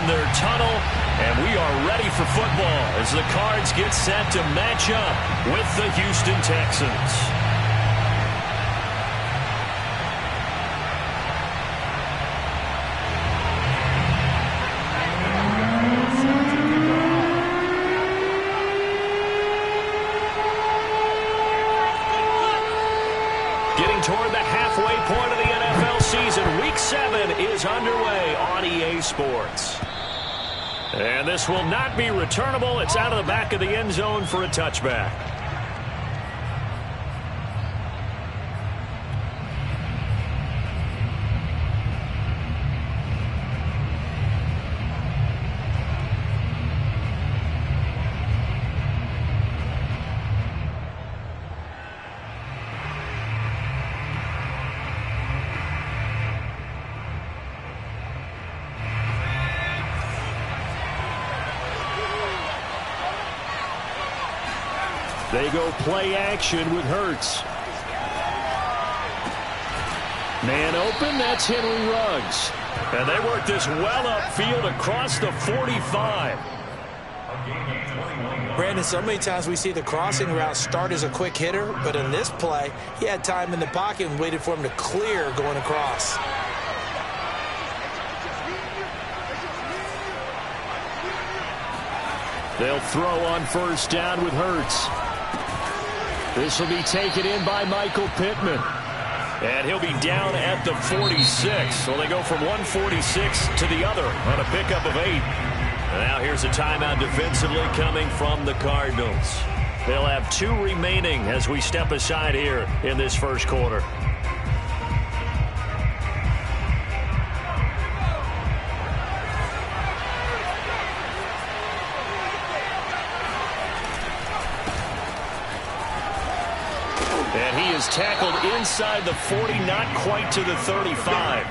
from their tunnel, and we are ready for football as the Cards get set to match up with the Houston Texans. Toward the halfway point of the NFL season. Week 7 is underway on EA Sports. And this will not be returnable. It's out of the back of the end zone for a touchback. They go play action with Hurts. Man open, that's Henry Ruggs. And they work this well upfield across the 45. Brandon, so many times we see the crossing route start as a quick hitter, but in this play, he had time in the pocket and waited for him to clear going across. They'll throw on first down with Hurts. This will be taken in by Michael Pittman. And he'll be down at the 46. So they go from 146 to the other on a pickup of 8. And now here's a timeout defensively coming from the Cardinals. They'll have 2 remaining as we step aside here in this first quarter. And he is tackled inside the 40, not quite to the 35.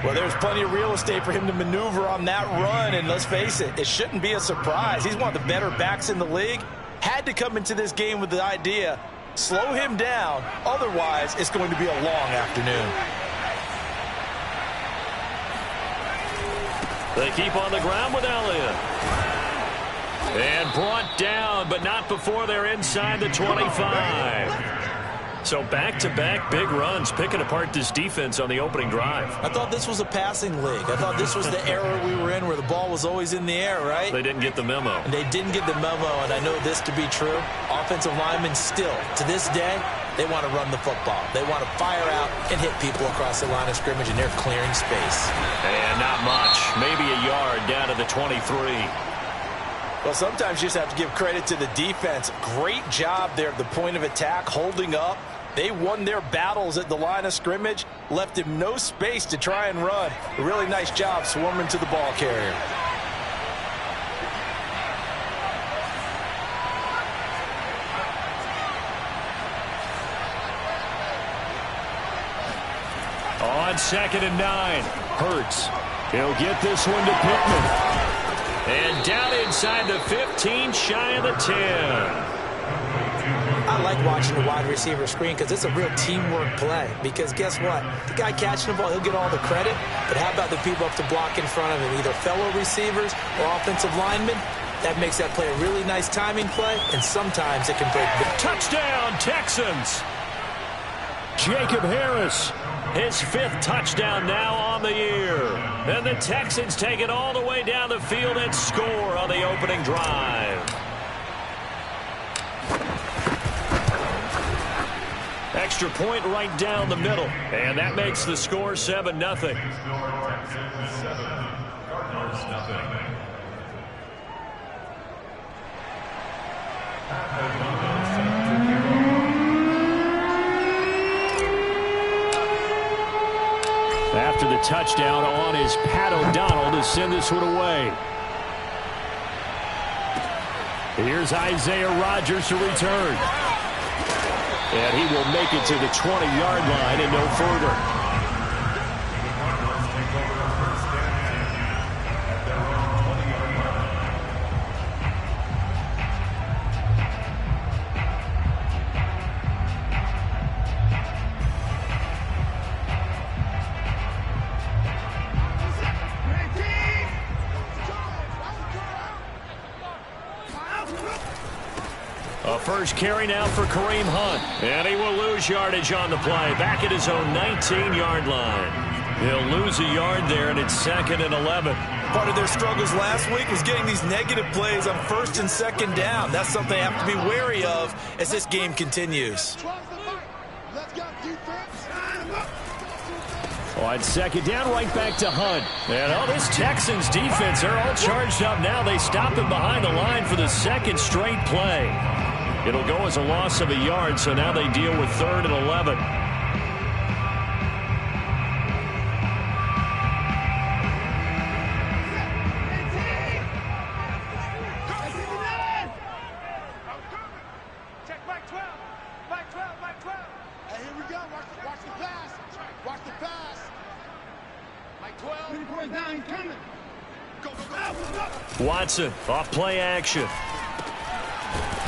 Well, there's plenty of real estate for him to maneuver on that run, and let's face it, it shouldn't be a surprise. He's one of the better backs in the league. Had to come into this game with the idea, slow him down, otherwise it's going to be a long afternoon. They keep on the ground with Elliott. And brought down, but not before they're inside the 25. So back-to-back big runs, picking apart this defense on the opening drive. I thought this was a passing league. I thought this was the era we were in where the ball was always in the air, right? They didn't get the memo. And they didn't get the memo, and I know this to be true. Offensive linemen still, to this day, they want to run the football. They want to fire out and hit people across the line of scrimmage, and they're clearing space. And not much. Maybe a yard down to the 23. Well, sometimes you just have to give credit to the defense. Great job there at the point of attack, holding up. They won their battles at the line of scrimmage, left him no space to try and run. A really nice job swarming to the ball carrier. On 2nd and 9, Hurts. He'll get this one to Pittman. And down inside the 15, shy of the 10. I like watching the wide receiver screen because it's a real teamwork play. Because guess what? The guy catching the ball, he'll get all the credit. But how about the people up to block in front of him? Either fellow receivers or offensive linemen. That makes that play a really nice timing play. And sometimes it can break. Touchdown, Texans! Jacob Harris, his 5th touchdown now on the year. And the Texans take it all the way down the field and score on the opening drive. Extra point right down the middle. And that makes the score 7-0. After the touchdown on is Pat O'Donnell to send this one away. Here's Isaiah Rodgers to return. And he will make it to the 20-yard line and no further. A first carry now for Kareem Hunt. And he will lose yardage on the play. Back at his own 19-yard line. He'll lose a yard there, and it's 2nd and 11. Part of their struggles last week was getting these negative plays on 1st and 2nd down. That's something they have to be wary of as this game continues. On 2nd down, right back to Hunt. And this Texans defense, they're all charged up now. They stop him behind the line for the 2nd straight play. It'll go as a loss of a yard, so now they deal with 3rd and 11. Watson, off play action.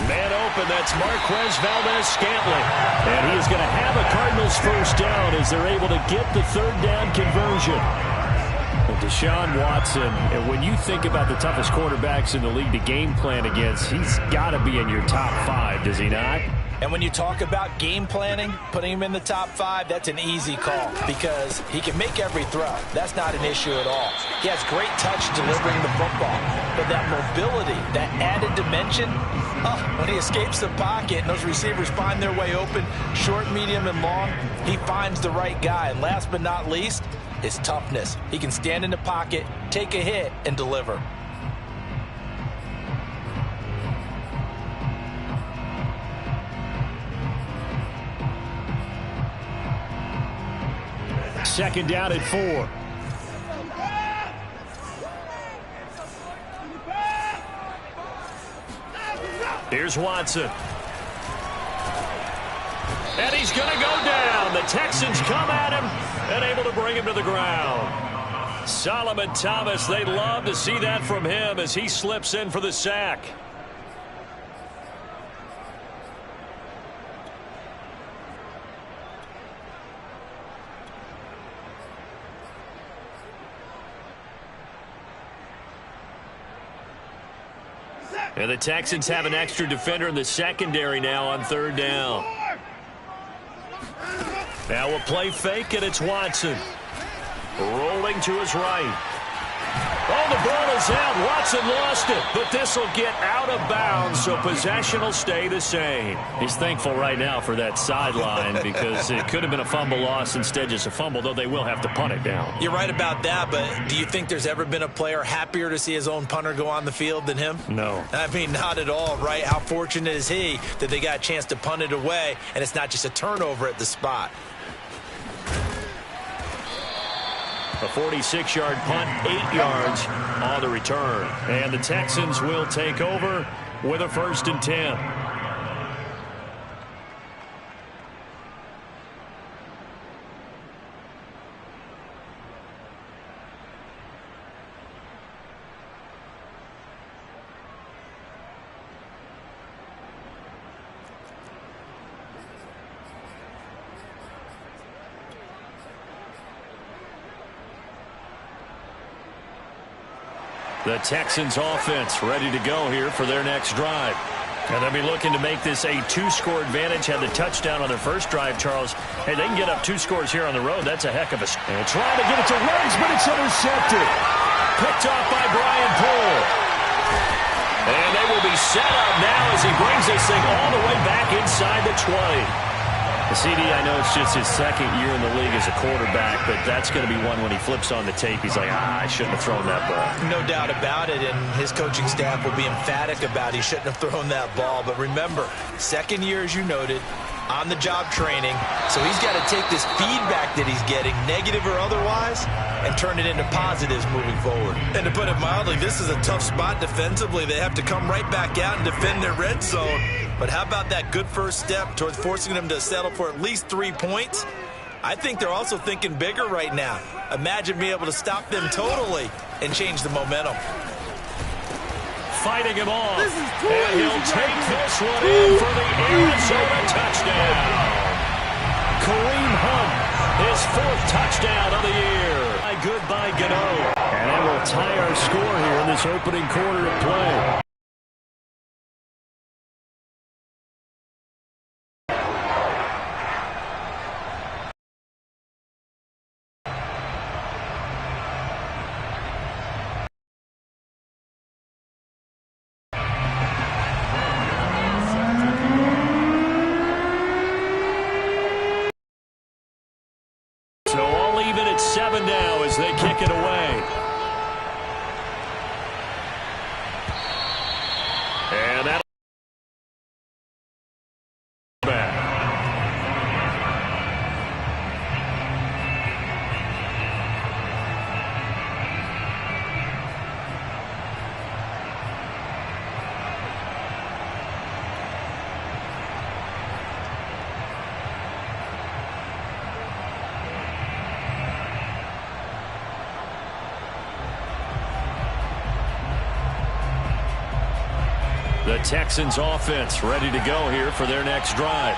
Man open, that's Marquez Valdez-Scantling. And he is going to have a Cardinals first down as they're able to get the 3rd down conversion. And Deshaun Watson, and when you think about the toughest quarterbacks in the league to game plan against, he's got to be in your top 5, does he not? And when you talk about game planning, putting him in the top 5, that's an easy call because he can make every throw. That's not an issue at all. He has great touch delivering the football. But that mobility, that added dimension, when he escapes the pocket and those receivers find their way open, short, medium, and long, he finds the right guy. And last but not least, his toughness. He can stand in the pocket, take a hit, and deliver. Second down at 4. Here's Watson. And he's going to go down. The Texans come at him and able to bring him to the ground. Solomon Thomas, they'd love to see that from him as he slips in for the sack. And the Texans have an extra defender in the secondary now on 3rd down. Now a play fake, and it's Watson. Rolling to his right. Oh, the ball is out. Watson lost it, but this will get out of bounds, so possession will stay the same. He's thankful right now for that sideline because it could have been a fumble loss, instead just a fumble, though they will have to punt it down. You're right about that, but do you think there's ever been a player happier to see his own punter go on the field than him? No. I mean, not at all, right? How fortunate is he that they got a chance to punt it away, and it's not just a turnover at the spot. A 46-yard punt, 8 yards on the return. And the Texans will take over with a 1st and 10. The Texans offense ready to go here for their next drive. And they'll be looking to make this a 2-score advantage. Had the touchdown on their first drive, Charles. Hey, they can get up 2 scores here on the road. That's a heck of a... And trying to get it to Ruggs, but it's intercepted. Picked off by Brian Poole. And they will be set up now as he brings this thing all the way back inside the 20. The CD, I know it's just his 2nd year in the league as a quarterback, but that's going to be one when he flips on the tape. He's like, I shouldn't have thrown that ball. No doubt about it, and his coaching staff will be emphatic about he shouldn't have thrown that ball. But remember, 2nd year, as you noted, on-the-job training. So he's got to take this feedback that he's getting, negative or otherwise, and turn it into positives moving forward. And to put it mildly, this is a tough spot defensively. They have to come right back out and defend their red zone. But how about that good first step towards forcing them to settle for at least 3 points? I think they're also thinking bigger right now. Imagine being able to stop them totally and change the momentum. Fighting him off, and he'll take this one in for the Arizona touchdown. Kareem Hunt, his 4th touchdown of the year. Goodbye, Gano. And that will tie our score here in this opening quarter of play. The Texans offense ready to go here for their next drive.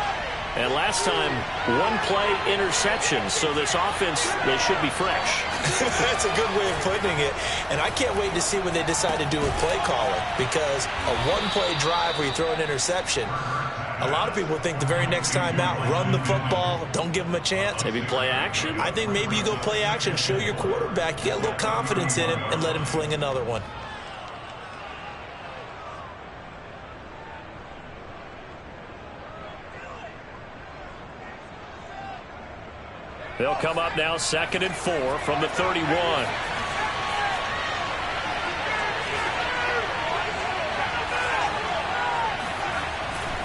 And last time, one play interception. So this offense, they should be fresh. That's a good way of putting it. And I can't wait to see what they decide to do with play calling. Because a one-play drive where you throw an interception, a lot of people think the very next time out, run the football, don't give them a chance. Maybe play action? I think maybe you go play action, show your quarterback, you get a little confidence in him, and let him fling another one. They'll come up now 2nd and 4 from the 31.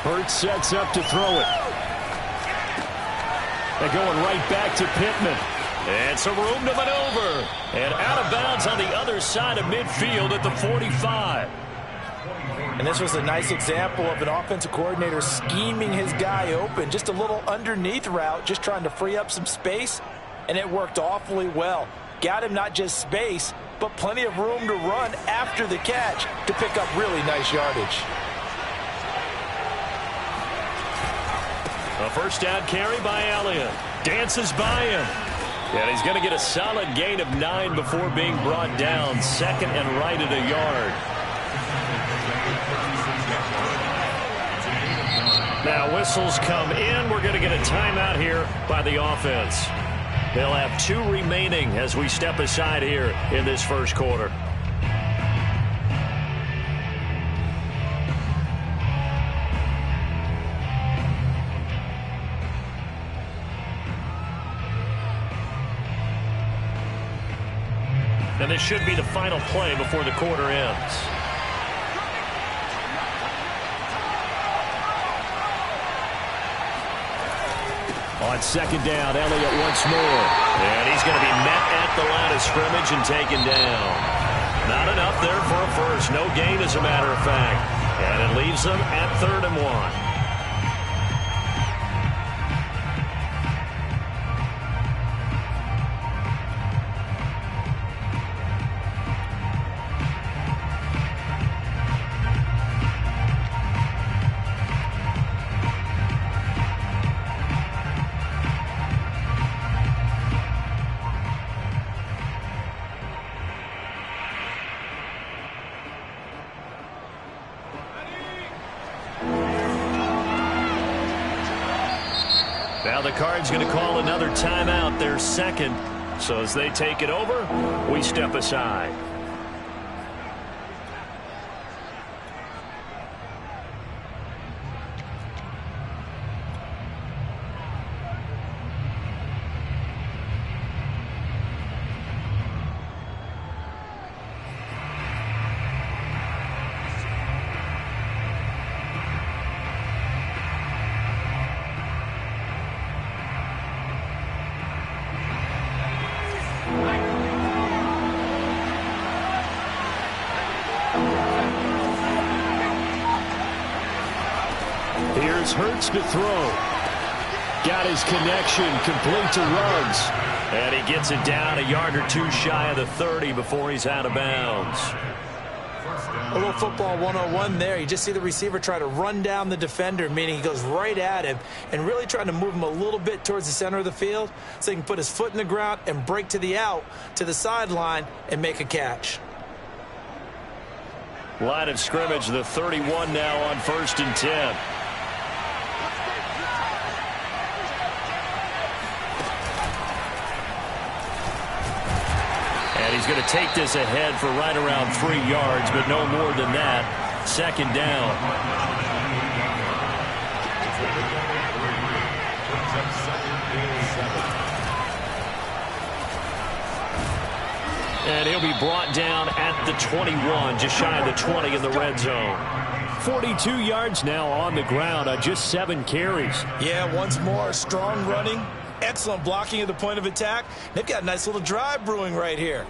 Hurts sets up to throw it. They're going right back to Pittman. And some room to maneuver. And out of bounds on the other side of midfield at the 45. And this was a nice example of an offensive coordinator scheming his guy open. Just a little underneath route, just trying to free up some space. And it worked awfully well. Got him not just space, but plenty of room to run after the catch to pick up really nice yardage. A first down carry by Elliott. Dances by him. And he's going to get a solid gain of 9 before being brought down. 2nd and right at a yard. Now whistles come in. We're going to get a timeout here by the offense. They'll have 2 remaining as we step aside here in this first quarter. And this should be the final play before the quarter ends. On 2nd down, Elliott once more. And he's going to be met at the line of scrimmage and taken down. Not enough there for a first. No gain, as a matter of fact. And it leaves them at 3rd and 1. Now the Cards going to call another timeout, their 2nd. So as they take it over, we step aside. Here's Hurts to throw. Got his connection complete to Ruggs. And he gets it down a yard or 2 shy of the 30 before he's out of bounds. A little football 101 there. You just see the receiver try to run down the defender, meaning he goes right at him and really trying to move him a little bit towards the center of the field so he can put his foot in the ground and break to the out, to the sideline, and make a catch. Line of scrimmage, the 31 now on 1st and 10. He's going to take this ahead for right around 3 yards, but no more than that. 2nd down. And he'll be brought down at the 21, just shy of the 20 in the red zone. 42 yards now on the ground on just 7 carries. Yeah, once more, strong running, excellent blocking at the point of attack. They've got a nice little drive brewing right here.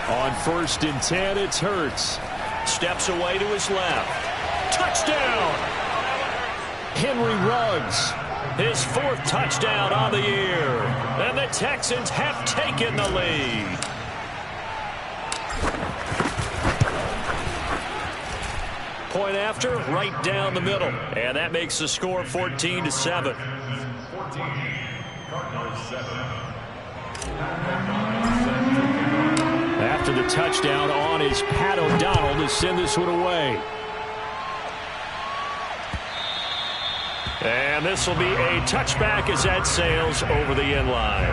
On 1st and 10, it's Hurts. Steps away to his left. Touchdown! Henry Ruggs, his 4th touchdown on the year. And the Texans have taken the lead. Point after, right down the middle. And that makes the score 14-7. After the touchdown on is Pat O'Donnell to send this one away. And this will be a touchback as that sails over the end line.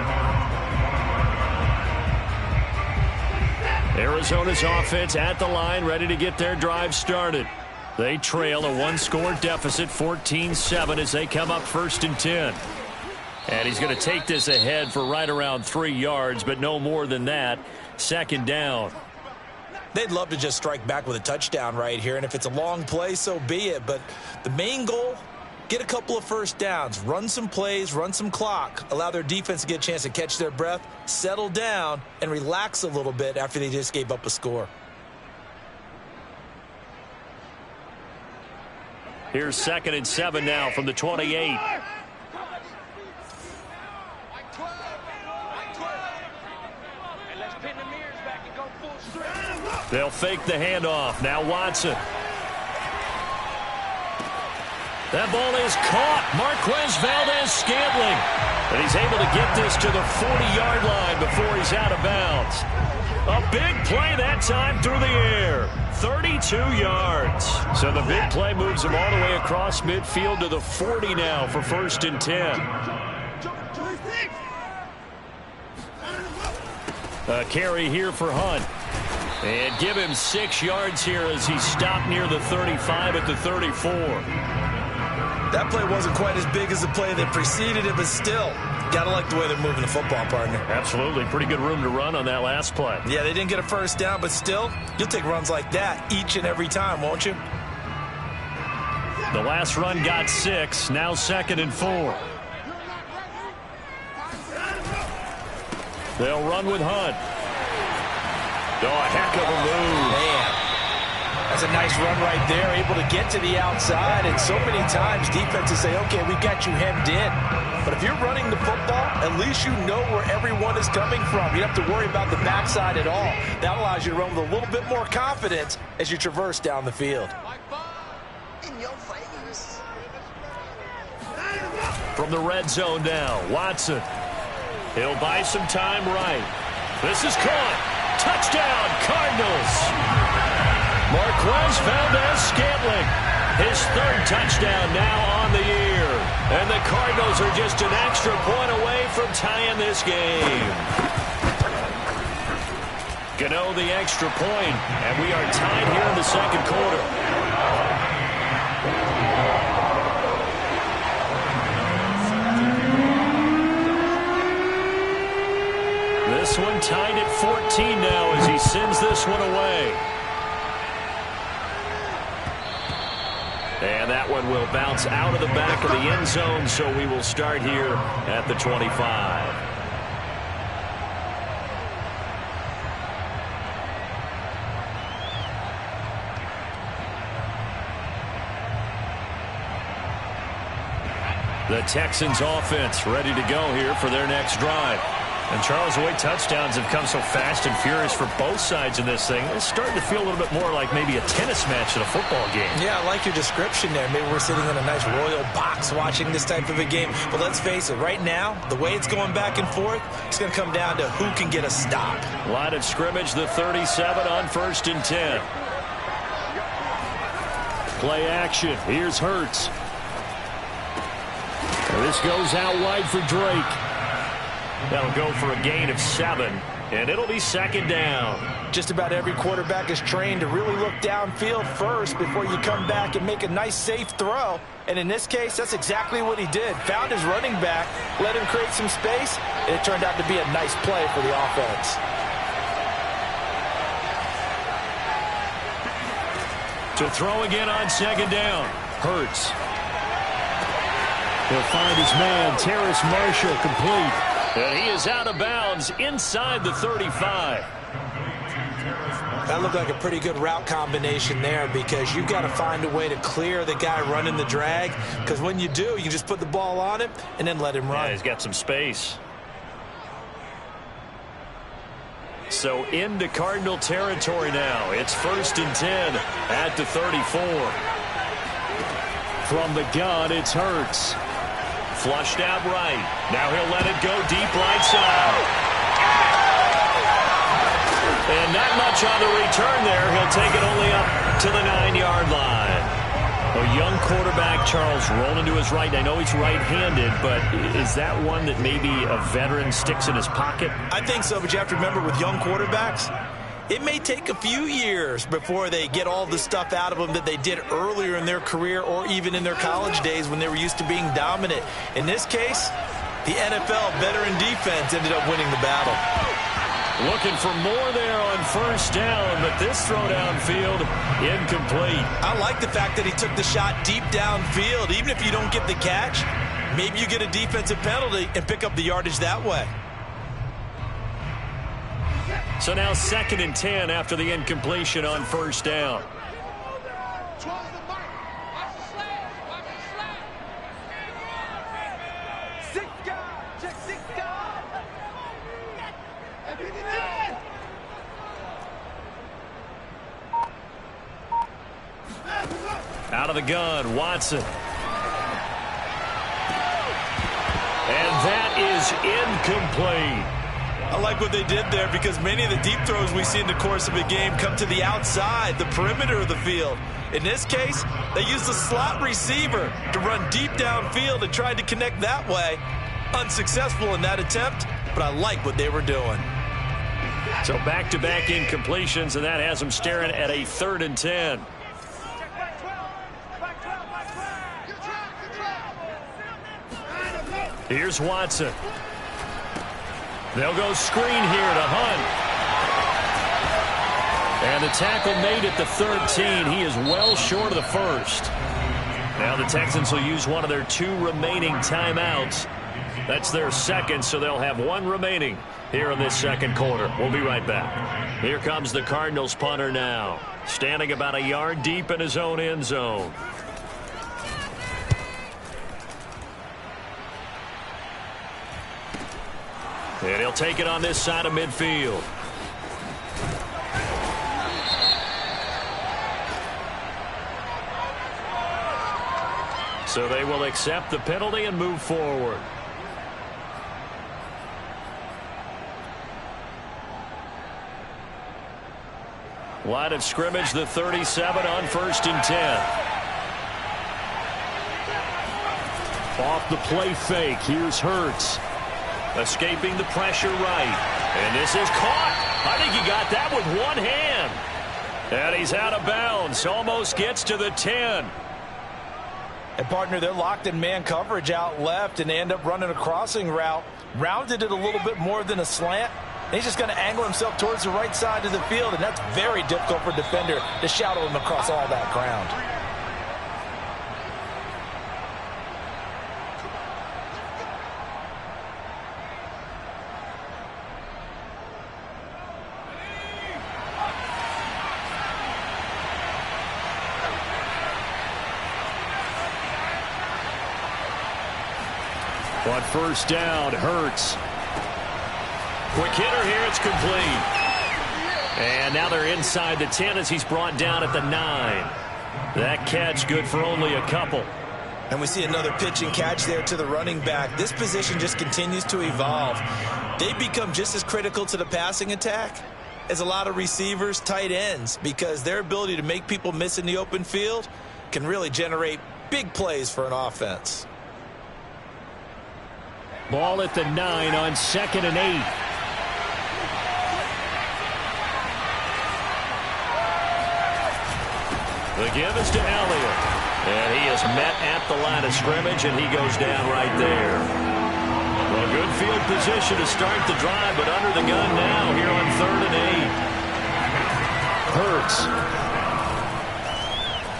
Arizona's offense at the line, ready to get their drive started. They trail a 1-score deficit, 14-7, as they come up 1st and 10. And he's going to take this ahead for right around 3 yards, but no more than that. 2nd down. They'd love to just strike back with a touchdown right here, and if it's a long play, so be it. But the main goal, get a couple of 1st downs, run some plays, run some clock, allow their defense to get a chance to catch their breath, settle down, and relax a little bit after they just gave up a score. Here's 2nd and 7 now from the 28. They'll fake the handoff. Now Watson. That ball is caught. Marquez Valdez-Scantling. And he's able to get this to the 40-yard line before he's out of bounds. A big play that time through the air. 32 yards. So the big play moves him all the way across midfield to the 40 now for 1st and 10. A carry here for Hunt. And give him 6 yards here as he stopped near the 35 at the 34. That play wasn't quite as big as the play that preceded it, but still, gotta like the way they're moving the football, partner. Absolutely. Pretty good room to run on that last play. Yeah, they didn't get a 1st down, but still, you'll take runs like that each and every time, won't you? The last run got 6. Now 2nd and 4. They'll run with Hunt. Oh, a heck of a move. Man, that's a nice run right there, able to get to the outside. And so many times defenses say, okay, we got you hemmed in. But if you're running the football, at least you know where everyone is coming from. You don't have to worry about the backside at all. That allows you to run with a little bit more confidence as you traverse down the field. From the red zone now, Watson. He'll buy some time right. This is caught. Touchdown, Cardinals. Marquez Valdez-Scantling, his 3rd touchdown now on the year. And the Cardinals are just an extra point away from tying this game. Gano the extra point, and we are tied here in the 2nd quarter. This one tied at 14 now as he sends this one away. And that one will bounce out of the back of the end zone, so we will start here at the 25. The Texans offense ready to go here for their next drive. And Charles, the way touchdowns have come so fast and furious for both sides in this thing, it's starting to feel a little bit more like maybe a tennis match at a football game. Yeah, I like your description there. Maybe we're sitting in a nice royal box watching this type of a game. But let's face it, right now, the way it's going back and forth, it's going to come down to who can get a stop. Line of scrimmage, the 37 on 1st and 10. Play action. Here's Hurts. This goes out wide for Drake. That'll go for a gain of 7, and it'll be 2nd down. Just about every quarterback is trained to really look downfield first before you come back and make a nice, safe throw. And in this case, that's exactly what he did. Found his running back, let him create some space, and it turned out to be a nice play for the offense. To throw again on 2nd down. Hurts. He'll find his man, Terrace Marshall, complete. And he is out of bounds inside the 35. That looked like a pretty good route combination there because you've got to find a way to clear the guy running the drag, because when you do, you just put the ball on him and then let him run. Yeah, he's got some space. So into Cardinal territory now. It's 1st and 10 at the 34. From the gun, it's Hurts. Flushed out right. Now he'll let it go deep right side. And not much on the return there. He'll take it only up to the 9-yard line. A young quarterback, Charles, rolling to his right. I know he's right-handed, but is that one that maybe a veteran sticks in his pocket? I think so, but you have to remember with young quarterbacks, it may take a few years before they get all the stuff out of them that they did earlier in their career or even in their college days when they were used to being dominant. In this case, the NFL veteran defense ended up winning the battle. Looking for more there on 1st down, but this throw downfield incomplete. I like the fact that he took the shot deep downfield. Even if you don't get the catch, maybe you get a defensive penalty and pick up the yardage that way. So now 2nd and 10 after the incompletion on 1st down. Out of the gun, Watson. And that is incomplete. I like what they did there because many of the deep throws we see in the course of a game come to the outside, the perimeter of the field. In this case, they used the slot receiver to run deep downfield and tried to connect that way. Unsuccessful in that attempt, but I like what they were doing. So back-to-back incompletions, and that has them staring at a 3rd and 10. Here's Watson. They'll go screen here to Hunt. And the tackle made at the 13. He is well short of the 1st. Now the Texans will use one of their 2 remaining timeouts. That's their 2nd, so they'll have 1 remaining here in this 2nd quarter. We'll be right back. Here comes the Cardinals punter now, standing about a yard deep in his own end zone. And he'll take it on this side of midfield. So they will accept the penalty and move forward. Line of scrimmage, the 37 on 1st and 10. Off the play fake, here's Hurts. Escaping the pressure right. And this is caught. I think he got that with one hand. And he's out of bounds. Almost gets to the 10. And, partner, they're locked in man coverage out left, and they end up running a crossing route. Rounded it a little bit more than a slant. And he's just going to angle himself towards the right side of the field, and that's very difficult for a defender to shadow him across all that ground. On 1st down, Hurts. Quick hitter here, it's complete. And now they're inside the 10 as he's brought down at the 9. That catch good for only a couple. And we see another pitch and catch there to the running back. This position just continues to evolve. They become just as critical to the passing attack as a lot of receivers, tight ends, because their ability to make people miss in the open field can really generate big plays for an offense. Ball at the 9 on 2nd and 8. The give is to Elliott. And he is met at the line of scrimmage, and he goes down right there. Well, good field position to start the drive, but under the gun now here on 3rd and 8. Hurts.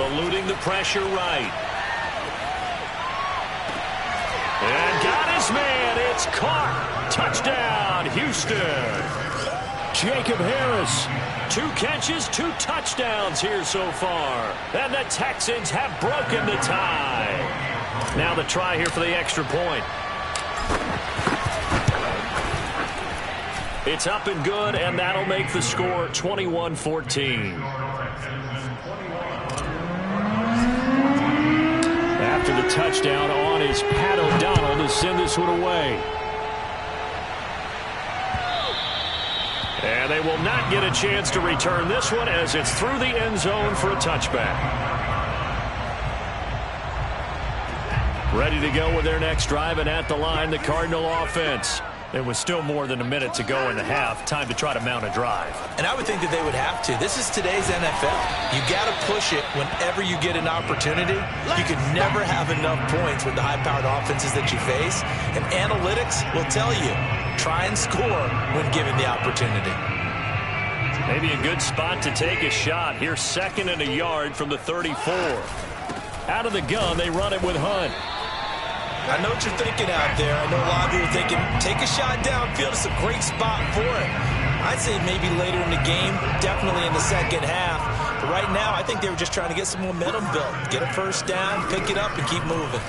Eluding the pressure right. And got his man. It's caught. Touchdown, Houston. Jacob Harris. 2 catches, 2 touchdowns here so far. And the Texans have broken the tie. Now the try here for the extra point. It's up and good, and that'll make the score 21-14. After the touchdown on is Pat O'Donnell to send this one away. And they will not get a chance to return this one as it's through the end zone for a touchback. Ready to go with their next drive, and at the line, the Cardinal offense. There was still more than a minute to go in the half. Time to try to mount a drive. And I would think that they would have to. This is today's NFL. You got to push it whenever you get an opportunity. You can never have enough points with the high-powered offenses that you face. And analytics will tell you, try and score when given the opportunity. Maybe a good spot to take a shot. Here's 2nd and a yard from the 34. Out of the gun, they run it with Hunt. I know what you're thinking out there. I know a lot of you are thinking, take a shot downfield. It's a great spot for it. I'd say maybe later in the game, definitely in the second half. But right now, I think they were just trying to get some momentum built. Get a first down, pick it up, and keep moving.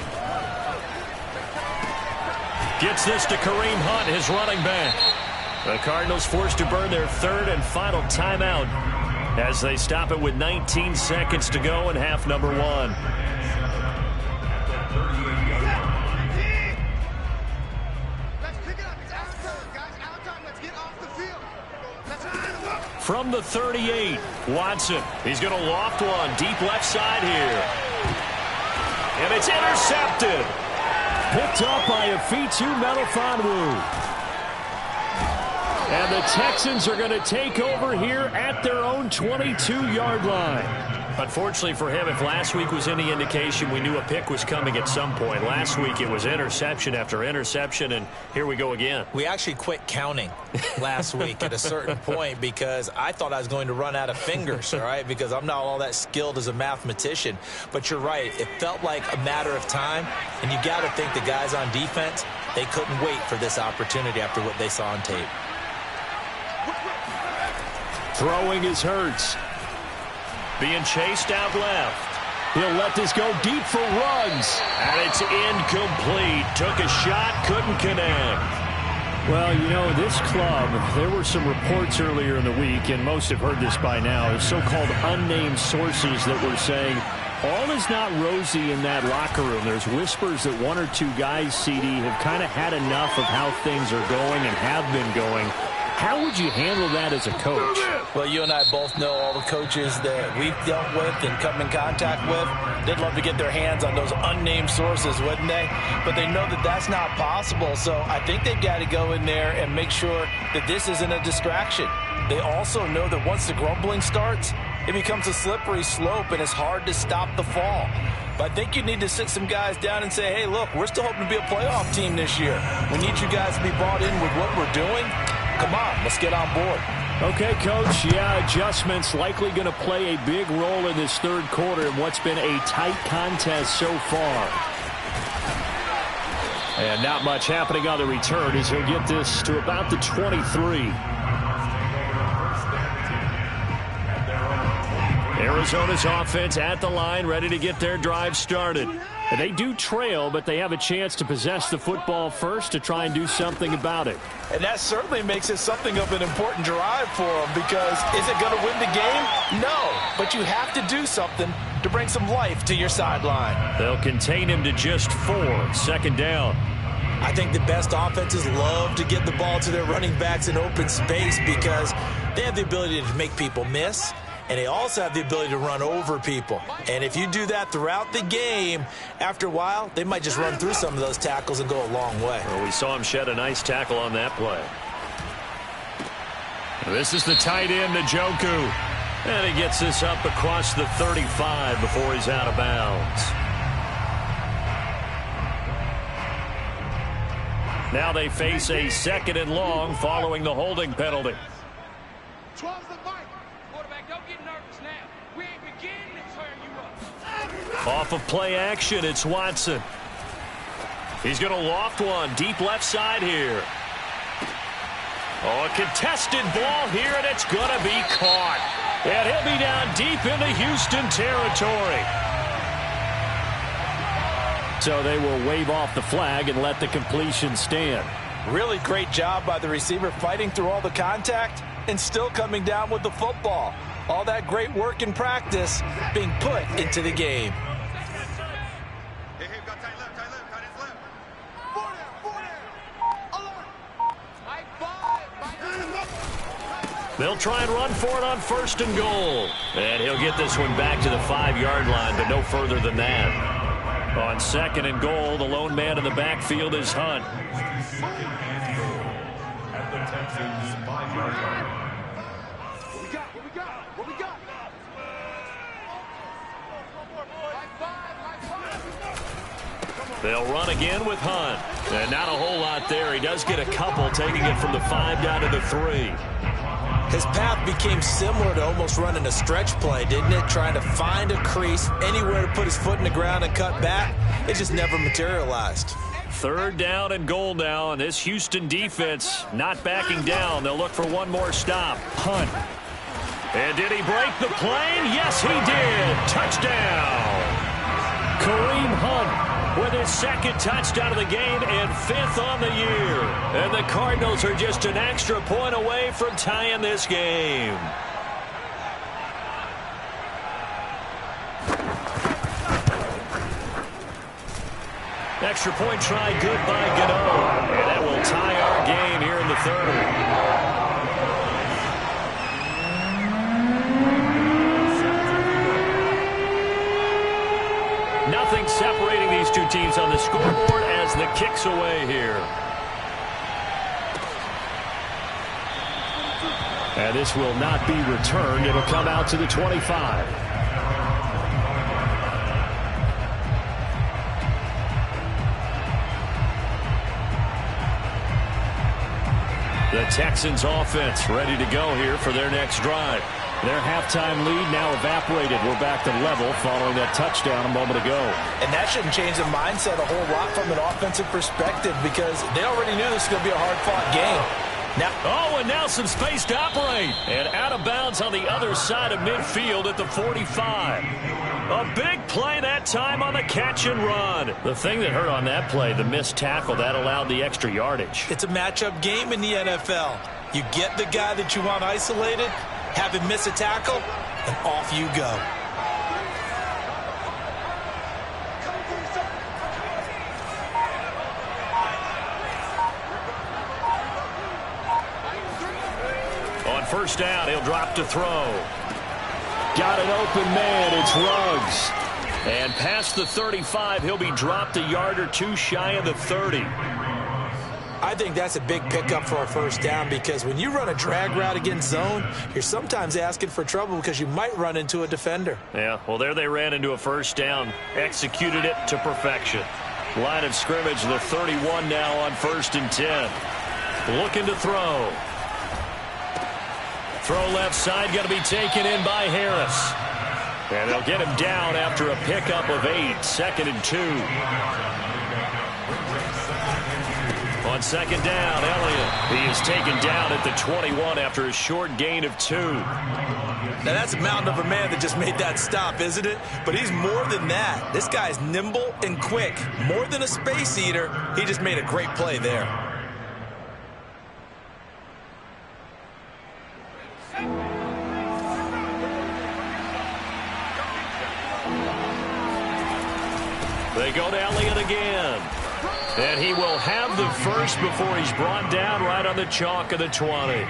Gets this to Kareem Hunt, his running back. The Cardinals forced to burn their 3rd and final timeout as they stop it with 19 seconds to go in half number 1. From the 38, Watson. He's going to loft one deep left side here. And it's intercepted. Picked up by Afitu Melifonwu. And the Texans are going to take over here at their own 22-yard line. Unfortunately for him, if last week was any indication, we knew a pick was coming at some point. Last week it was interception after interception, and here we go again. We actually quit counting last week at a certain point because I thought I was going to run out of fingers, all right, because I'm not all that skilled as a mathematician. But you're right. It felt like a matter of time, and you got to think the guys on defense, they couldn't wait for this opportunity after what they saw on tape. Throwing is Hurts. Being chased out left. He'll let this go deep for Ruggs. And it's incomplete. Took a shot, couldn't connect. Well, you know, this club, there were some reports earlier in the week, and most have heard this by now, so-called unnamed sources that were saying all is not rosy in that locker room. There's whispers that 1 or 2 guys, CD, have kind of had enough of how things are going and have been going. How would you handle that as a coach? Well, you and I both know all the coaches that we've dealt with and come in contact with. They'd love to get their hands on those unnamed sources, wouldn't they? But they know that that's not possible. So I think they've got to go in there and make sure that this isn't a distraction. They also know that once the grumbling starts, it becomes a slippery slope and it's hard to stop the fall. But I think you need to sit some guys down and say, hey, look, we're still hoping to be a playoff team this year. We need you guys to be bought in with what we're doing. Come on, let's get on board. Okay, Coach, yeah, adjustments likely going to play a big role in this 3rd quarter in what's been a tight contest so far. And not much happening on the return as he'll get this to about the 23. Arizona's offense at the line, ready to get their drive started. And they do trail, but they have a chance to possess the football first to try and do something about it. And that certainly makes it something of an important drive for them because is it going to win the game? No, but you have to do something to bring some life to your sideline. They'll contain him to just 4. 2nd down. I think the best offenses love to get the ball to their running backs in open space because they have the ability to make people miss. And they also have the ability to run over people. And if you do that throughout the game, after a while, they might just run through some of those tackles and go a long way. Well, we saw him shed a nice tackle on that play. This is the tight end, Njoku. And he gets this up across the 35 before he's out of bounds. Now they face a 2nd and long following the holding penalty. 12's the fight. Quarterback, don't get nervous now. We ain't beginning to turn you up. Off of play action, it's Watson. He's going to loft one deep left side here. Oh, a contested ball here, and it's going to be caught. And he'll be down deep into Houston territory. So they will wave off the flag and let the completion stand. Really great job by the receiver fighting through all the contact and still coming down with the football. All that great work in practice being put into the game. They'll try and run for it on 1st and goal. And he'll get this one back to the 5-yard line, but no further than that. On 2nd and goal, the lone man in the backfield is Hunt. At the Texans' 5-yard line. What we got? They'll run again with Hunt. And not a whole lot there. He does get a couple, taking it from the 5 down to the 3. His path became similar to almost running a stretch play, didn't it? Trying to find a crease, anywhere to put his foot in the ground and cut back. It just never materialized. 3rd down and goal now, and this Houston defense not backing down. They'll look for one more stop. Hunt. And did he break the plane? Yes, he did. Touchdown. Kareem Hunt with his 2nd touchdown of the game and 5th on the year. And the Cardinals are just an extra point away from tying this game. Extra point try good by Gano. And that will tie our game here in the 3rd. Nothing separating these two teams on the scoreboard as the kick's away here. And this will not be returned. It'll come out to the 25. The Texans offense ready to go here for their next drive. Their halftime lead now evaporated. We're back to level following that touchdown a moment ago. And that shouldn't change the mindset a whole lot from an offensive perspective because they already knew this was going to be a hard-fought game. And now some space to operate. And out of bounds on the other side of midfield at the 45. A big play that time on the catch and run. The thing that hurt on that play, the missed tackle, that allowed the extra yardage. It's a matchup game in the NFL. You get the guy that you want isolated, have him miss a tackle, and off you go. On 1st down, he'll drop to throw. Got an open man. It's Ruggs. And past the 35, he'll be dropped a yard or two shy of the 30. I think that's a big pickup for a 1st down because when you run a drag route against zone, you're sometimes asking for trouble because you might run into a defender. Yeah, well, there they ran into a 1st down. Executed it to perfection. Line of scrimmage, the 31 now on 1st and 10. Looking to throw. Throw left side, going to be taken in by Harris. And they'll get him down after a pickup of 8. 2nd and 2. On 2nd down, Elliott. He is taken down at the 21 after a short gain of 2. Now, that's a mountain of a man that just made that stop, isn't it? But he's more than that. This guy's nimble and quick. More than a space eater, he just made a great play there. They go to Elliott again. And he will have the first before he's brought down right on the chalk of the 20.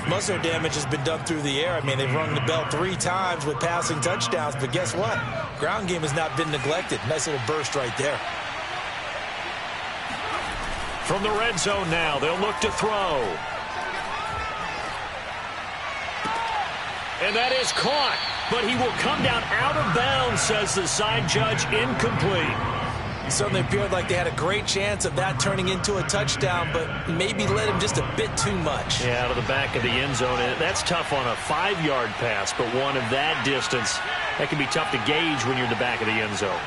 Most of their damage has been done through the air. I mean, they've rung the bell 3 times with passing touchdowns, but guess what? Ground game has not been neglected. Nice little burst right there. From the red zone now, they'll look to throw. And that is caught, but he will come down out of bounds, says the side judge, incomplete. It certainly appeared like they had a great chance of that turning into a touchdown, but maybe led him just a bit too much. Yeah, out of the back of the end zone. And that's tough on a 5-yard pass, but one of that distance, that can be tough to gauge when you're in the back of the end zone.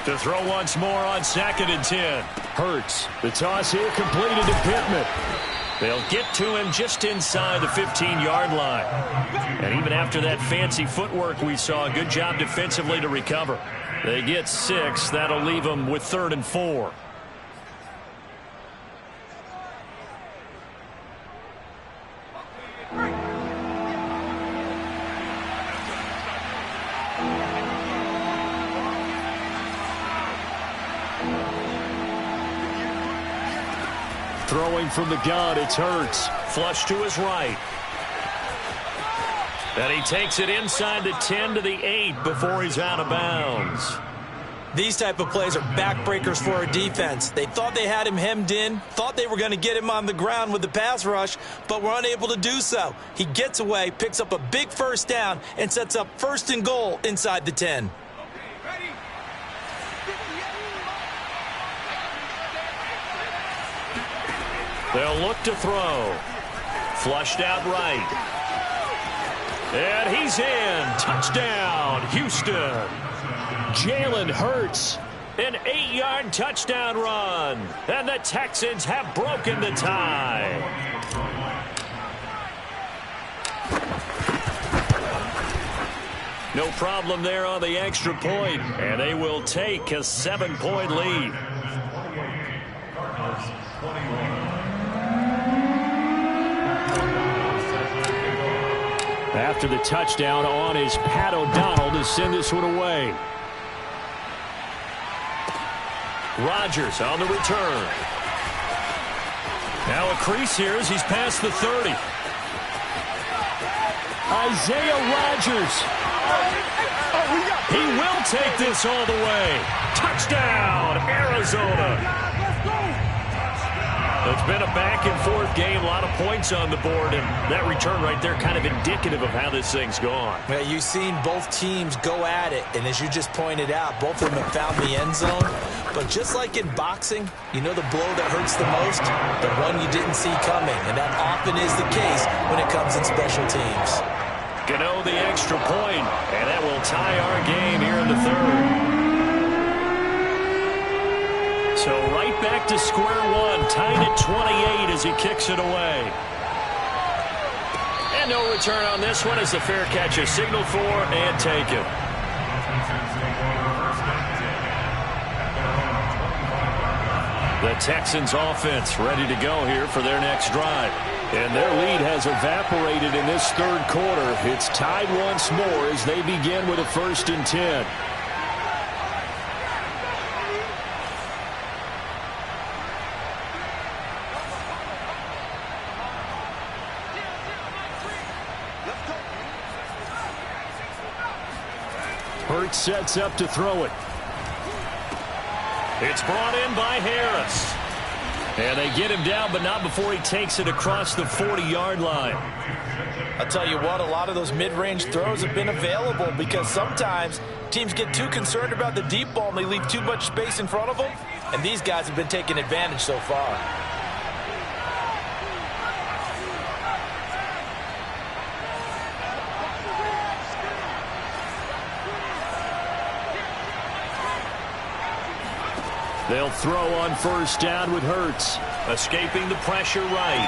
To throw once more on 2nd and 10. Hurts. The toss here completed to Pittman. They'll get to him just inside the 15-yard line. And even after that fancy footwork we saw, good job defensively to recover. They get 6. That'll leave them with 3rd and 4. Throwing from the gun, it's Hurts. Flush to his right. And he takes it inside the 10 to the 8 before he's out of bounds. These type of plays are backbreakers for a defense. They thought they had him hemmed in, thought they were going to get him on the ground with the pass rush, but were unable to do so. He gets away, picks up a big first down, and sets up 1st and goal inside the 10. They'll look to throw. Flushed out right. And he's in. Touchdown, Houston. Jalen Hurts. An 8-yard touchdown run. And the Texans have broken the tie. No problem there on the extra point. And they will take a 7-point lead. After the touchdown on is Pat O'Donnell to send this one away. Rodgers on the return. Now a crease here as he's past the 30. Isaiah Rodgers. He will take this all the way. Touchdown, Arizona. It's been a back-and-forth game, a lot of points on the board, and that return right there kind of indicative of how this thing's gone. Well, you've seen both teams go at it, and as you just pointed out, both of them have found the end zone. But just like in boxing, you know the blow that hurts the most? The one you didn't see coming, and that often is the case when it comes in special teams. Gano the extra point, and that will tie our game here in the 3rd. So right back to square one, tied at 28 as he kicks it away. And no return on this one as the fair catch is signaled for and taken. The Texans offense ready to go here for their next drive. And their lead has evaporated in this 3rd quarter. It's tied once more as they begin with a 1st and 10. Hurts sets up to throw it. It's brought in by Harris. And they get him down, but not before he takes it across the 40-yard line. I'll tell you what, a lot of those mid-range throws have been available because sometimes teams get too concerned about the deep ball and they leave too much space in front of them. And these guys have been taking advantage so far. They'll throw on 1st down with Hurts. Escaping the pressure right.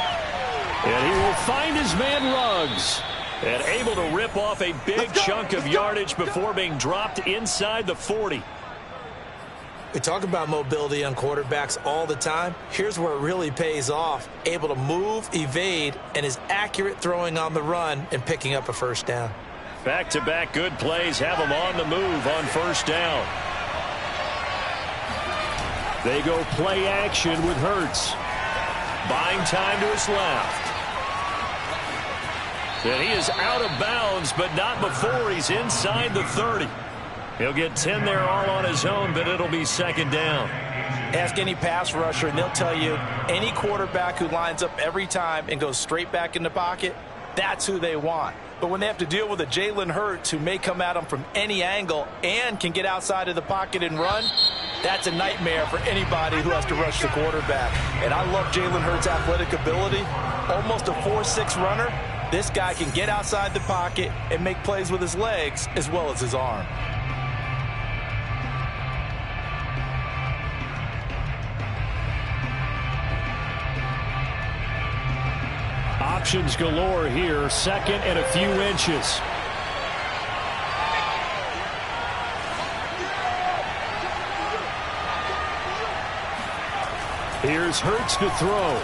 And he will find his man Ruggs. And able to rip off a big chunk of yardage before being dropped inside the 40. We talk about mobility on quarterbacks all the time. Here's where it really pays off. Able to move, evade, and is accurate throwing on the run and picking up a 1st down. Back-to-back good plays have him on the move on 1st down. They go play action with Hurts. Buying time to his left. And he is out of bounds, but not before he's inside the 30. He'll get 10 there all on his own, but it'll be 2nd down. Ask any pass rusher, and they'll tell you any quarterback who lines up every time and goes straight back in the pocket, that's who they want. But when they have to deal with a Jalen Hurts who may come at them from any angle and can get outside of the pocket and run, that's a nightmare for anybody who has to rush the quarterback. And I love Jalen Hurts' athletic ability. Almost a 4.6 runner. This guy can get outside the pocket and make plays with his legs as well as his arm. options galore here. Second and a few inches. Here's Hurts to throw.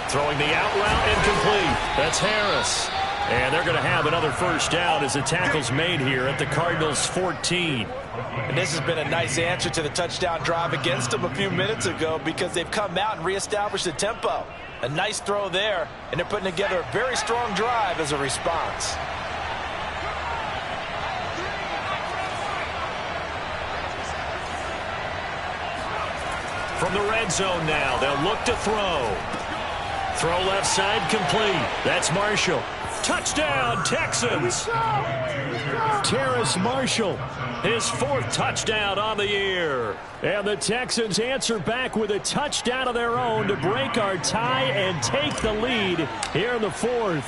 Throwing the out route incomplete. That's Harris. And they're going to have another first down as the tackle's made here at the Cardinals' 14. And this has been a nice answer to the touchdown drive against them a few minutes ago because they've come out and reestablished the tempo. A nice throw there, and they're putting together a very strong drive as a response. From the red zone now, they'll look to throw. Throw left side complete. That's Marshall. Touchdown, Texans. Terrace Marshall, his 4th touchdown on the year. And the Texans answer back with a touchdown of their own to break our tie and take the lead here in the 4th.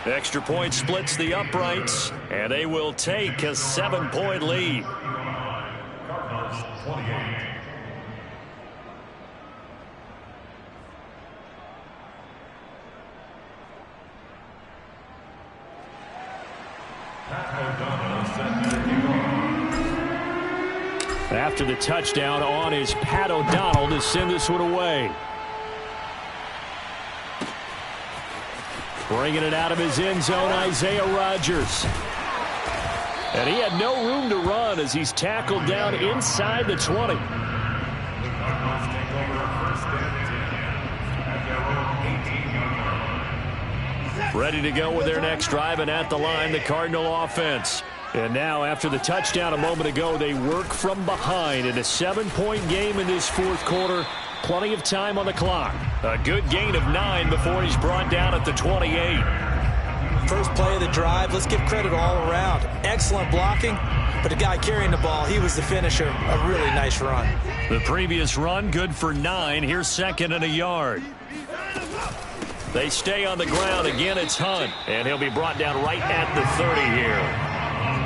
Extra point splits the uprights, and they will take a 7-point lead. After the touchdown on is Pat O'Donnell to send this one away. Bringing it out of his end zone, Isaiah Rodgers. And he had no room to run as he's tackled down inside the 20. Ready to go with their next drive, and at the line, the Cardinal offense. And now, after the touchdown a moment ago, they work from behind in a 7-point game in this 4th quarter. Plenty of time on the clock. A good gain of 9 before he's brought down at the 28. First play of the drive, let's give credit all around. Excellent blocking, but the guy carrying the ball, he was the finisher. A really nice run. The previous run, good for 9. Here's 2nd and a yard. They stay on the ground. Again, it's Hunt, and he'll be brought down right at the 30 here.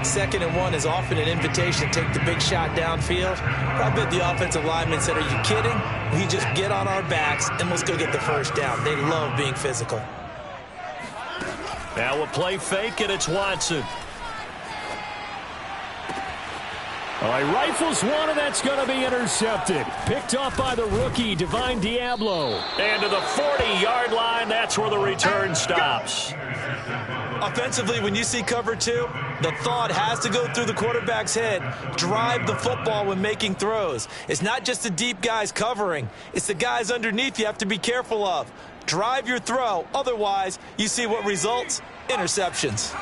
2nd and 1 is often an invitation to take the big shot downfield. I bet the offensive lineman said, are you kidding? We just get on our backs and let's go get the first down. They love being physical. Now a play fake, and it's Watson. All right, rifles one, and that's going to be intercepted. Picked off by the rookie, Divine Diablo. And to the 40-yard line, that's where the return stops. Offensively, when you see cover 2, the thought has to go through the quarterback's head. Drive the football when making throws. It's not just the deep guys covering. It's the guys underneath you have to be careful of. Drive your throw. Otherwise, you see what results? Interceptions.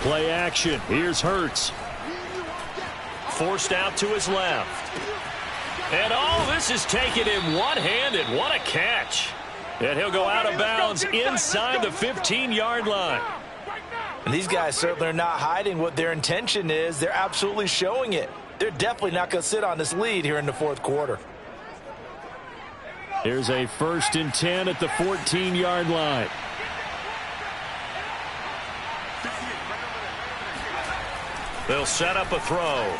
Play action. Here's Hurts. Forced out to his left. And this is taken in one-handed. What a catch. And he'll go out of bounds inside the 15-yard line. And these guys certainly are not hiding what their intention is. They're absolutely showing it. They're definitely not going to sit on this lead here in the 4th quarter. Here's a 1st and 10 at the 14-yard line. They'll set up a throw.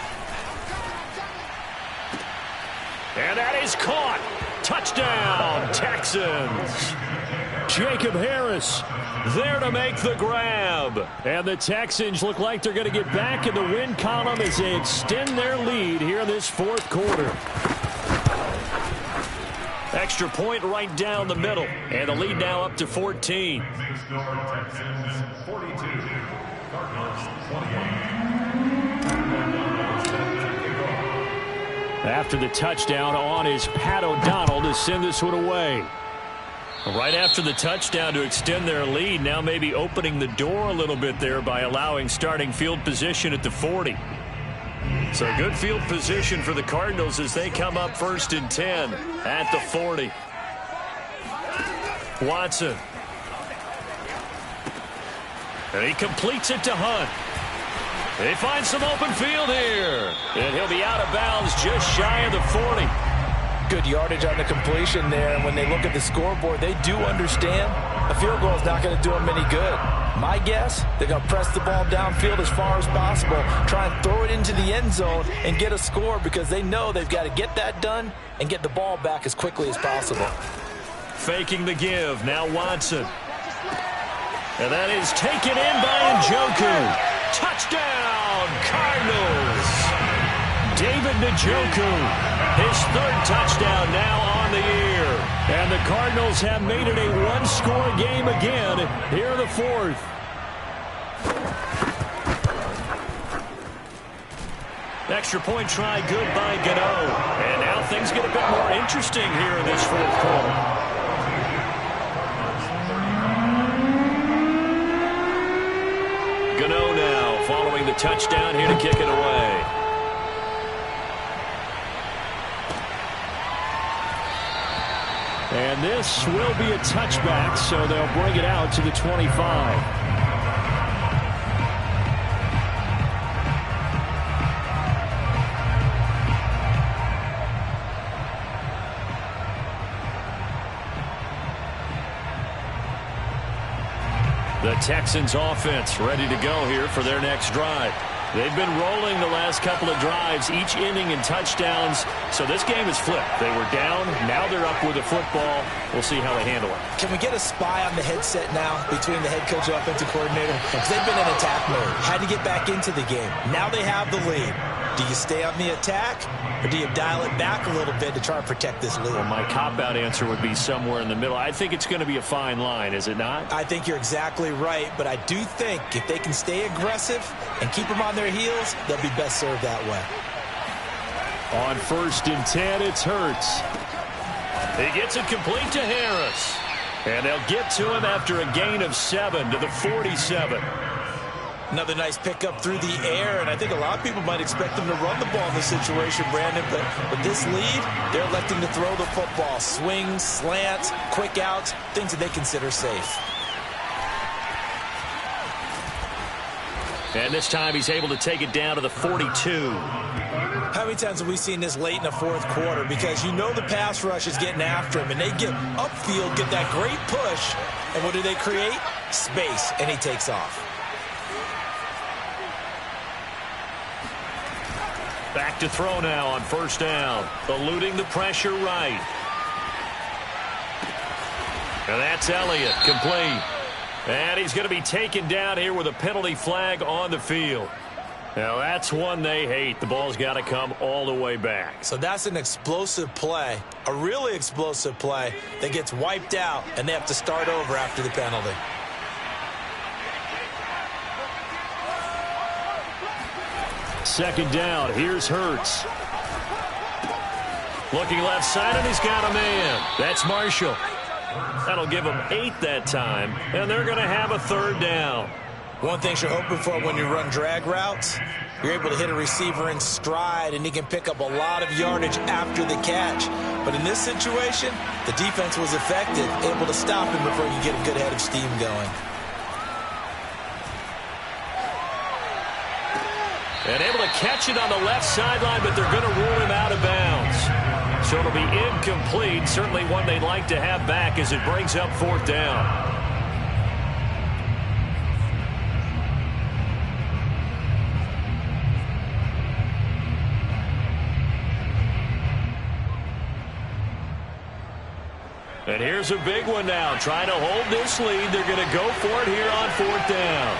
And that is caught. Touchdown, Texans. Jacob Harris there to make the grab. And the Texans look like they're going to get back in the win column as they extend their lead here in this 4th quarter. Extra point right down the middle. And the lead now up to 14. After the touchdown on is Pat O'Donnell to send this one away. Right after the touchdown to extend their lead, now maybe opening the door a little bit there by allowing starting field position at the 40. So good field position for the Cardinals as they come up 1st and 10 at the 40. Watson. And he completes it to Hunt. They find some open field here. And he'll be out of bounds just shy of the 40. good yardage on the completion there. And when they look at the scoreboard, they do understand a field goal is not going to do them any good. My guess, they're going to press the ball downfield as far as possible, try and throw it into the end zone and get a score because they know they've got to get that done and get the ball back as quickly as possible. Faking the give. Now Watson. And that is taken in by Njoku. Touchdown, Cardinals. David Njoku, his third touchdown now on the year. And the Cardinals have made it a one-score game again here in the fourth. Extra point try good by Gano. And now things get a bit more interesting here in this fourth quarter. Gano now following the touchdown here to kick it away. And this will be a touchback, so they'll bring it out to the 25. The Texans offense ready to go here for their next drive. They've been rolling the last couple of drives, each inning in touchdowns. So this game is flipped. They were down. Now they're up with the football. We'll see how they handle it. Can we get a spy on the headset now between the head coach and offensive coordinator? Because they've been in attack mode. Had to get back into the game. Now they have the lead. Do you stay on the attack, or do you dial it back a little bit to try and protect this lead? Well, my cop-out answer would be somewhere in the middle. I think it's going to be a fine line, is it not? I think you're exactly right, but I do think if they can stay aggressive and keep them on their heels, they'll be best served that way. On 1st and 10, it's Hurts. He gets it complete to Harris. And they'll get to him after a gain of 7 to the 47. Another nice pickup through the air, and I think a lot of people might expect them to run the ball in this situation, Brandon, but with this lead, they're electing to throw the football. Swings, slants, quick outs, things that they consider safe. And this time he's able to take it down to the 42. How many times have we seen this late in the fourth quarter? Because you know the pass rush is getting after him, and they get upfield, get that great push, and what do they create? Space, and he takes off. Back to throw now on 1st down. Eluding the pressure right. And that's Elliott, complete. And he's going to be taken down here with a penalty flag on the field. Now that's one they hate. The ball's got to come all the way back. So that's an explosive play, a really explosive play that gets wiped out, and they have to start over after the penalty. Second down, here's Hurts. Looking left side, and he's got a man. That's Marshall. That'll give them 8 that time, and they're going to have a 3rd down. One thing you're hoping for when you run drag routes, you're able to hit a receiver in stride, and he can pick up a lot of yardage after the catch. But in this situation, the defense was effective, able to stop him before you get a good head of steam going. And able to catch it on the left sideline, but they're going to rule him out of bounds. So it'll be incomplete. Certainly one they'd like to have back as it brings up 4th down. And here's a big one now. Trying to hold this lead. They're going to go for it here on 4th down.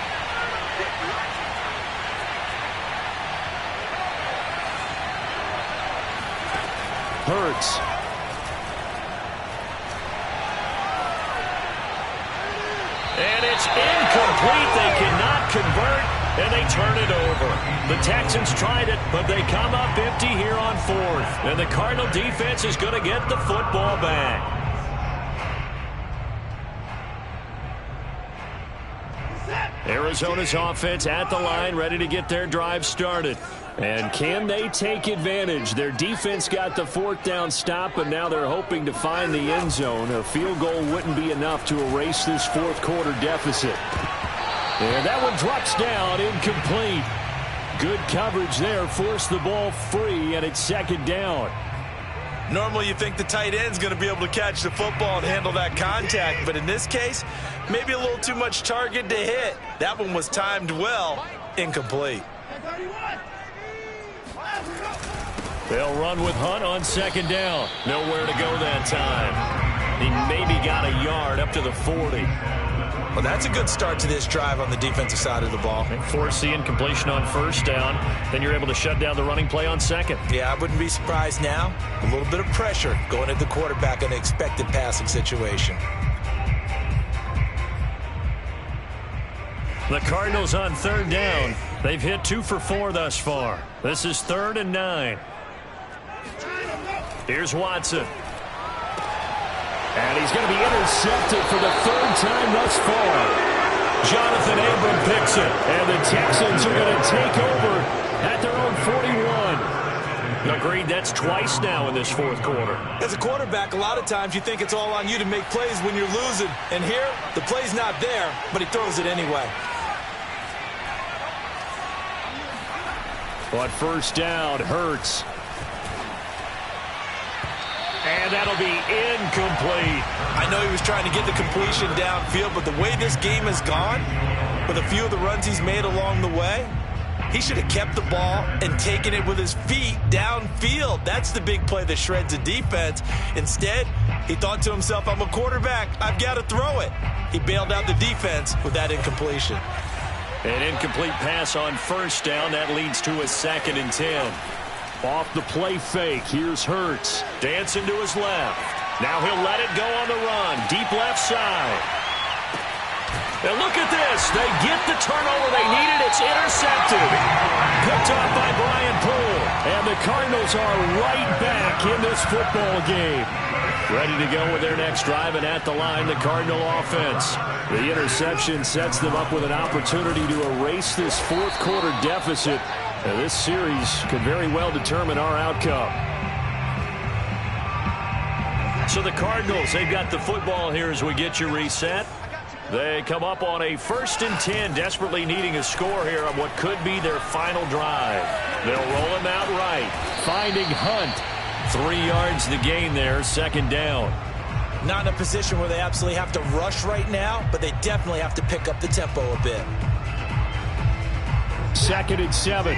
Hurts. And it's incomplete. They cannot convert, and they turn it over. The Texans tried it, but they come up empty here on 4th. And the Cardinal defense is going to get the football back. Arizona's offense at the line, ready to get their drive started. And can they take advantage? Their defense got the 4th down stop, and now they're hoping to find the end zone. A field goal wouldn't be enough to erase this 4th quarter deficit. And that one drops down, incomplete. Good coverage there, forced the ball free, and it's 2nd down. Normally you think the tight end's going to be able to catch the football and handle that contact, but in this case, maybe a little too much target to hit. That one was timed well, incomplete. They'll run with Hunt on second down. Nowhere to go that time. He maybe got a yard up to the 40. Well, that's a good start to this drive on the defensive side of the ball. Force the incompletion on first down. Then you're able to shut down the running play on second. Yeah, I wouldn't be surprised now. A little bit of pressure going at the quarterback in an expected passing situation. The Cardinals on third down. They've hit 2 for 4 thus far. This is 3rd and 9. Here's Watson. And he's going to be intercepted for the 3rd time thus far. Jonathan Abram picks it. And the Texans are going to take over at their own 41. Agreed, that's twice now in this 4th quarter. As a quarterback, a lot of times you think it's all on you to make plays when you're losing. And here, the play's not there, but he throws it anyway. On first down, Hurts. And that'll be incomplete. I know he was trying to get the completion downfield, but the way this game has gone, with a few of the runs he's made along the way, he should have kept the ball and taken it with his feet downfield. That's the big play that shreds a defense. Instead, he thought to himself, I'm a quarterback, I've got to throw it. He bailed out the defense with that incompletion. An incomplete pass on first down. That leads to a 2nd and 10. Off the play fake, here's Hurts. Dancing to his left. Now he'll let it go on the run. Deep left side. And look at this. They get the turnover they needed. It's intercepted. Picked off by Brian Poole. And the Cardinals are right back in this football game. Ready to go with their next drive, and at the line, the Cardinal offense. The interception sets them up with an opportunity to erase this 4th quarter deficit. And this series could very well determine our outcome. So the Cardinals, they've got the football here as we get you reset. They come up on a 1st and 10, desperately needing a score here on what could be their final drive. They'll roll him out right, finding Hunt. 3 yards the gain there, 2nd down. Not in a position where they absolutely have to rush right now, but they definitely have to pick up the tempo a bit. 2nd and 7.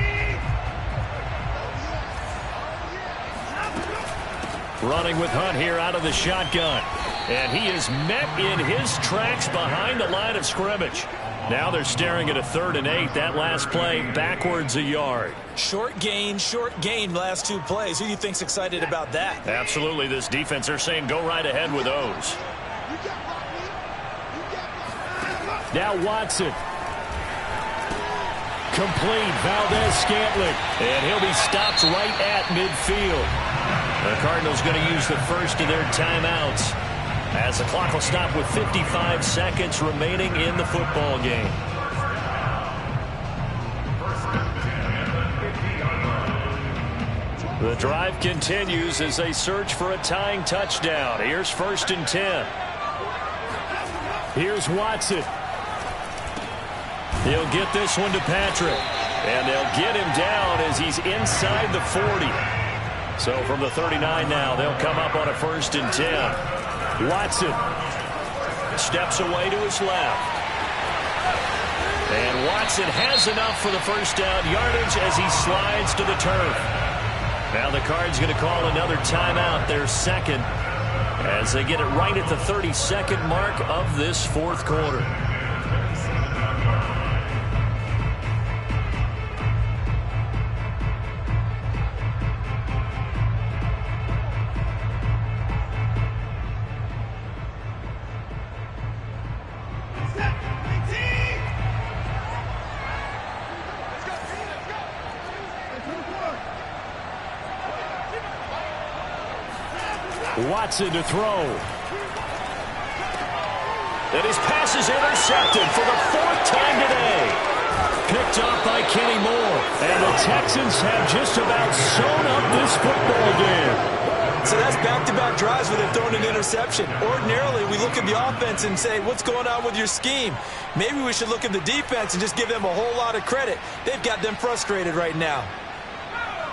Running with Hunt here out of the shotgun. And he is met in his tracks behind the line of scrimmage. Now they're staring at a 3rd and 8. That last play backwards a yard. Short gain, last 2 plays. Who do you think's excited about that? Absolutely. This defense, they're saying go right ahead with those. Now Watson. Complete. Valdez-Scantling. And he'll be stopped right at midfield. The Cardinals going to use the first of their timeouts as the clock will stop with 55 seconds remaining in the football game. The drive continues as they search for a tying touchdown. Here's 1st and 10. Here's Watson. He'll get this one to Patrick. And they'll get him down as he's inside the 40. So from the 39 now, they'll come up on a 1st and 10. Watson steps away to his left. And Watson has enough for the 1st down yardage as he slides to the turf. Now the Cards going to call another timeout, their 2nd, as they get it right at the 32nd mark of this 4th quarter. Watson to throw. And his pass is intercepted for the 4th time today. Picked off by Kenny Moore. And the Texans have just about sewn up this football game. So that's back-to-back drives where they've thrown an interception. Ordinarily, we look at the offense and say, what's going on with your scheme? Maybe we should look at the defense and just give them a whole lot of credit. They've got them frustrated right now.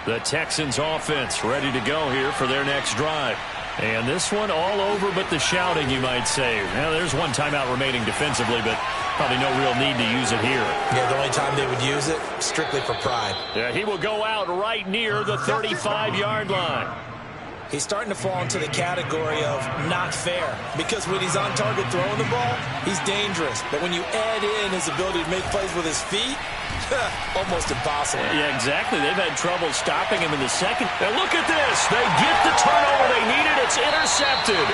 The Texans offense ready to go here for their next drive. And this one all over but the shouting, you might say. Now, there's one timeout remaining defensively, but probably no real need to use it here. Yeah, the only time they would use it, strictly for pride. Yeah, he will go out right near the 35-yard line. He's starting to fall into the category of not fair, because when he's on target throwing the ball, he's dangerous. But when you add in his ability to make plays with his feet, almost impossible. Yeah, exactly. They've had trouble stopping him in the second. And look at this. They get the turnover they needed. It's intercepted.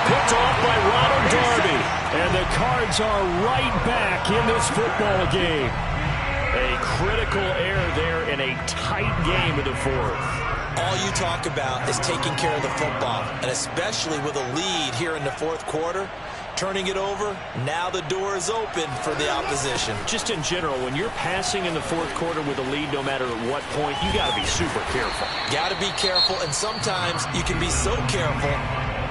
Picked off by Ronald Darby. And the Cards are right back in this football game. A critical error there in a tight game in the fourth. All you talk about is taking care of the football, and especially with a lead here in the fourth quarter. Turning it over, now the door is open for the opposition. Just in general, when you're passing in the fourth quarter with a lead, no matter at what point, you got to be super careful. Got to be careful, and sometimes you can be so careful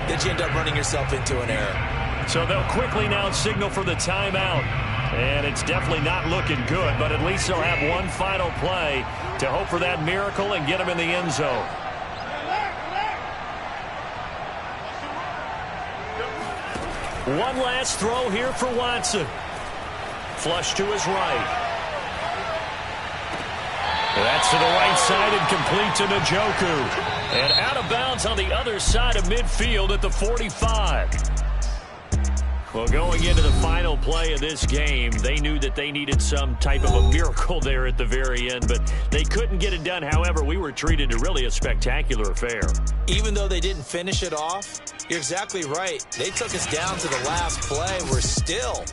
that you end up running yourself into an error. So they'll quickly now signal for the timeout. And it's definitely not looking good, but at least they'll have one final play to hope for that miracle and get them in the end zone. One last throw here for Watson. Flush to his right. That's to the right side and complete to Njoku. And out of bounds on the other side of midfield at the 45. Well, going into the final play of this game, they knew that they needed some type of a miracle there at the very end, but they couldn't get it done. However, we were treated to really a spectacular affair. Even though they didn't finish it off, you're exactly right. They took us down to the last play. We're still